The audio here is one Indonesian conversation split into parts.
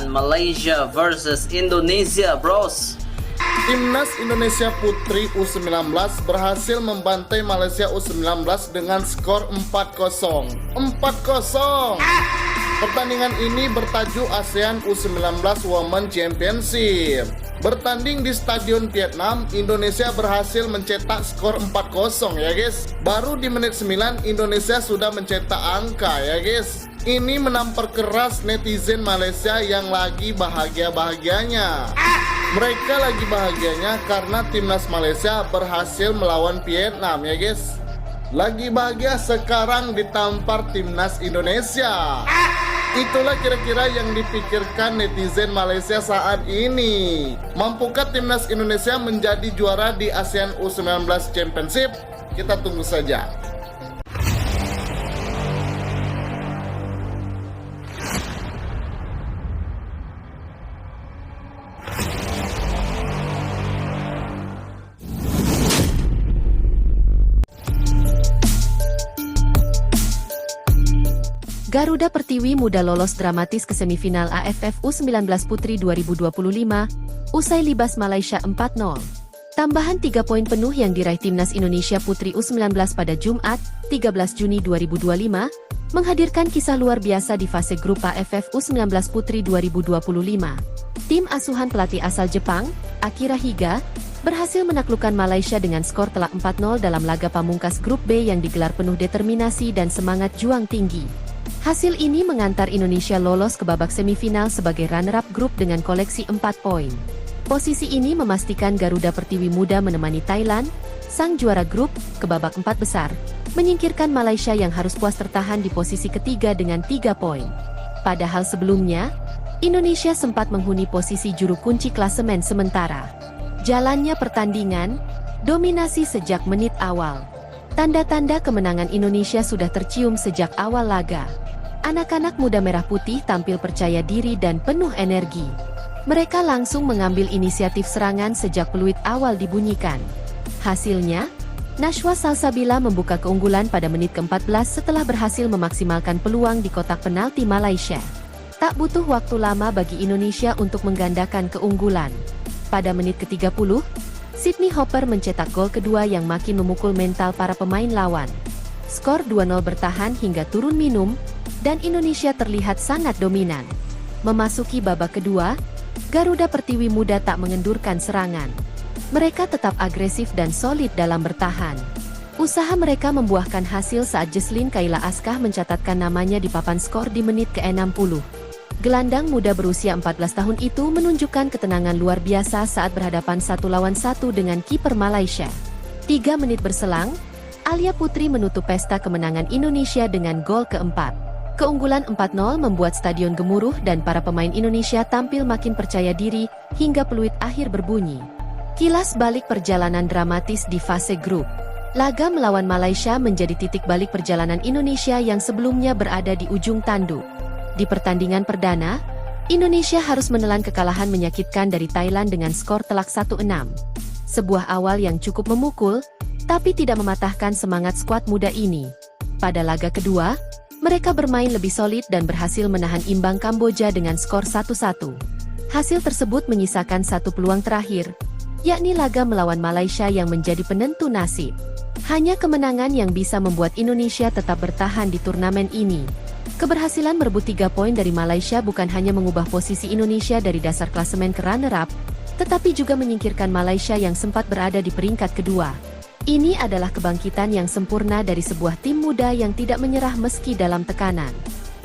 Malaysia versus Indonesia, bros. Timnas Indonesia Putri U19 berhasil membantai Malaysia U19 dengan skor 4-0. 4-0. Pertandingan ini bertajuk ASEAN U19 Women Championship. Bertanding di Stadion Vietnam, Indonesia berhasil mencetak skor 4-0 ya guys. Baru di menit 9 Indonesia sudah mencetak angka ya guys. Ini menampar keras netizen Malaysia yang lagi bahagia-bahagianya. Mereka lagi bahagianya karena timnas Malaysia berhasil melawan Vietnam ya guys. Lagi bahagia sekarang ditampar timnas Indonesia. Itulah kira-kira yang dipikirkan netizen Malaysia saat ini. Mampukah timnas Indonesia menjadi juara di ASEAN U19 Championship? Kita tunggu saja. Garuda Pertiwi Muda lolos dramatis ke semifinal AFF U19 Putri 2025, usai libas Malaysia 4-0. Tambahan 3 poin penuh yang diraih Timnas Indonesia Putri U19 pada Jumat, 13 Juni 2025, menghadirkan kisah luar biasa di fase grup AFF U19 Putri 2025. Tim asuhan pelatih asal Jepang, Akira Higa, berhasil menaklukkan Malaysia dengan skor telak 4-0 dalam laga pamungkas grup B yang digelar penuh determinasi dan semangat juang tinggi. Hasil ini mengantar Indonesia lolos ke babak semifinal sebagai runner-up grup dengan koleksi 4 poin. Posisi ini memastikan Garuda Pertiwi Muda menemani Thailand, sang juara grup, ke babak 4 besar, menyingkirkan Malaysia yang harus puas tertahan di posisi ketiga dengan 3 poin. Padahal sebelumnya, Indonesia sempat menghuni posisi juru kunci klasemen sementara. Jalannya pertandingan, dominasi sejak menit awal. Tanda-tanda kemenangan Indonesia sudah tercium sejak awal laga. Anak-anak muda merah putih tampil percaya diri dan penuh energi. Mereka langsung mengambil inisiatif serangan sejak peluit awal dibunyikan. Hasilnya, Nashwa Salsabila membuka keunggulan pada menit ke-14 setelah berhasil memaksimalkan peluang di kotak penalti Malaysia. Tak butuh waktu lama bagi Indonesia untuk menggandakan keunggulan. Pada menit ke-30, Sydney Hopper mencetak gol kedua yang makin memukul mental para pemain lawan. Skor 2-0 bertahan hingga turun minum, dan Indonesia terlihat sangat dominan. Memasuki babak kedua, Garuda Pertiwi Muda tak mengendurkan serangan. Mereka tetap agresif dan solid dalam bertahan. Usaha mereka membuahkan hasil saat Jesslyn Kayla Askah mencatatkan namanya di papan skor di menit ke-60. Gelandang muda berusia 14 tahun itu menunjukkan ketenangan luar biasa saat berhadapan 1 lawan 1 dengan kiper Malaysia. 3 menit berselang, Alia Putri menutup pesta kemenangan Indonesia dengan gol keempat. Keunggulan 4-0 membuat stadion gemuruh dan para pemain Indonesia tampil makin percaya diri hingga peluit akhir berbunyi. Kilas balik perjalanan dramatis di fase grup. Laga melawan Malaysia menjadi titik balik perjalanan Indonesia yang sebelumnya berada di ujung tanduk. Di pertandingan perdana, Indonesia harus menelan kekalahan menyakitkan dari Thailand dengan skor telak 1-6. Sebuah awal yang cukup memukul, tapi tidak mematahkan semangat skuad muda ini. Pada laga kedua, mereka bermain lebih solid dan berhasil menahan imbang Kamboja dengan skor 1-1. Hasil tersebut menyisakan 1 peluang terakhir, yakni laga melawan Malaysia yang menjadi penentu nasib. Hanya kemenangan yang bisa membuat Indonesia tetap bertahan di turnamen ini. Keberhasilan merebut 3 poin dari Malaysia bukan hanya mengubah posisi Indonesia dari dasar klasemen ke runner-up, tetapi juga menyingkirkan Malaysia yang sempat berada di peringkat kedua. Ini adalah kebangkitan yang sempurna dari sebuah tim muda yang tidak menyerah meski dalam tekanan.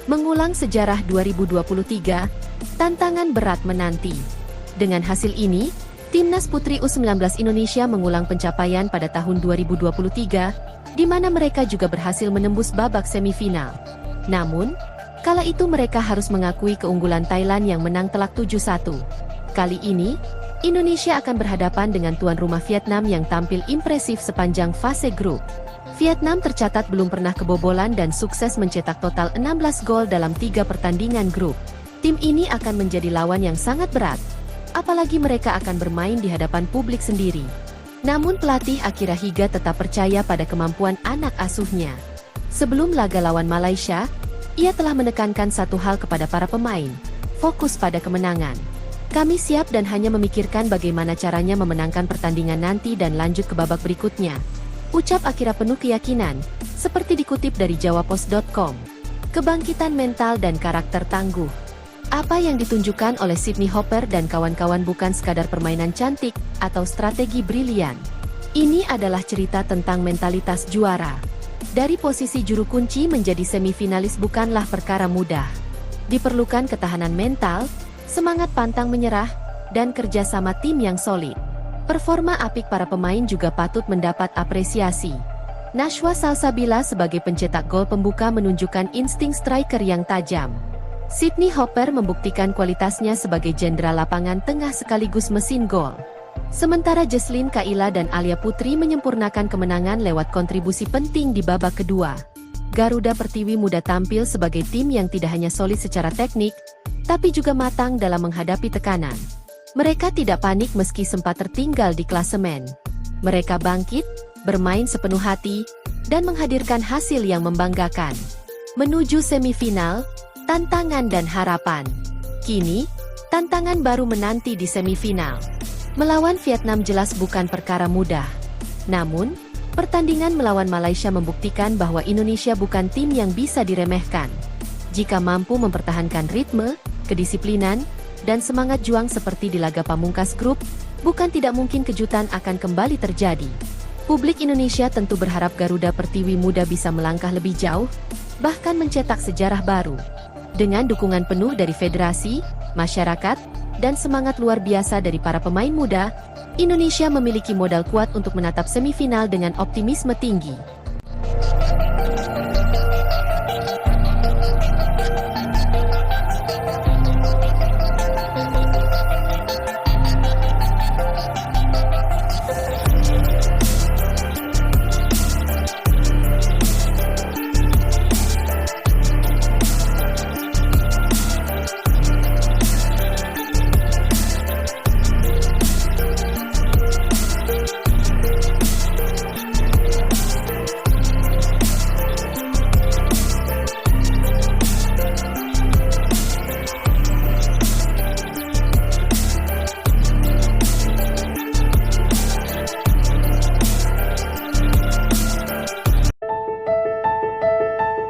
Mengulang sejarah 2023, tantangan berat menanti. Dengan hasil ini, Timnas Putri U19 Indonesia mengulang pencapaian pada tahun 2023, di mana mereka juga berhasil menembus babak semifinal. Namun, kala itu mereka harus mengakui keunggulan Thailand yang menang telak 7-1. Kali ini, Indonesia akan berhadapan dengan tuan rumah Vietnam yang tampil impresif sepanjang fase grup. Vietnam tercatat belum pernah kebobolan dan sukses mencetak total 16 gol dalam 3 pertandingan grup. Tim ini akan menjadi lawan yang sangat berat, apalagi mereka akan bermain di hadapan publik sendiri. Namun pelatih Akira Higa tetap percaya pada kemampuan anak asuhnya. Sebelum laga lawan Malaysia, ia telah menekankan satu hal kepada para pemain. fokus pada kemenangan. Kami siap dan hanya memikirkan bagaimana caranya memenangkan pertandingan nanti dan lanjut ke babak berikutnya. Ucap Akira penuh keyakinan, seperti dikutip dari jawapos.com. Kebangkitan mental dan karakter tangguh. Apa yang ditunjukkan oleh Sydney Hopper dan kawan-kawan bukan sekadar permainan cantik atau strategi brilian. Ini adalah cerita tentang mentalitas juara. Dari posisi juru kunci menjadi semifinalis bukanlah perkara mudah. Diperlukan ketahanan mental, semangat pantang menyerah, dan kerjasama tim yang solid. Performa apik para pemain juga patut mendapat apresiasi. Nashwa Salsabila sebagai pencetak gol pembuka menunjukkan insting striker yang tajam. Sydney Hopper membuktikan kualitasnya sebagai jenderal lapangan tengah sekaligus mesin gol. Sementara Jesslyn Kaila dan Alia Putri menyempurnakan kemenangan lewat kontribusi penting di babak kedua. Garuda Pertiwi Muda tampil sebagai tim yang tidak hanya solid secara teknik, tapi juga matang dalam menghadapi tekanan. Mereka tidak panik meski sempat tertinggal di klasemen. Mereka bangkit, bermain sepenuh hati, dan menghadirkan hasil yang membanggakan. Menuju semifinal, tantangan dan harapan. Kini, tantangan baru menanti di semifinal. Melawan Vietnam jelas bukan perkara mudah. Namun, pertandingan melawan Malaysia membuktikan bahwa Indonesia bukan tim yang bisa diremehkan. Jika mampu mempertahankan ritme, kedisiplinan, dan semangat juang seperti di laga pamungkas grup, bukan tidak mungkin kejutan akan kembali terjadi. Publik Indonesia tentu berharap Garuda Pertiwi Muda bisa melangkah lebih jauh, bahkan mencetak sejarah baru. Dengan dukungan penuh dari federasi, masyarakat, dan semangat luar biasa dari para pemain muda, Indonesia memiliki modal kuat untuk menatap semifinal dengan optimisme tinggi.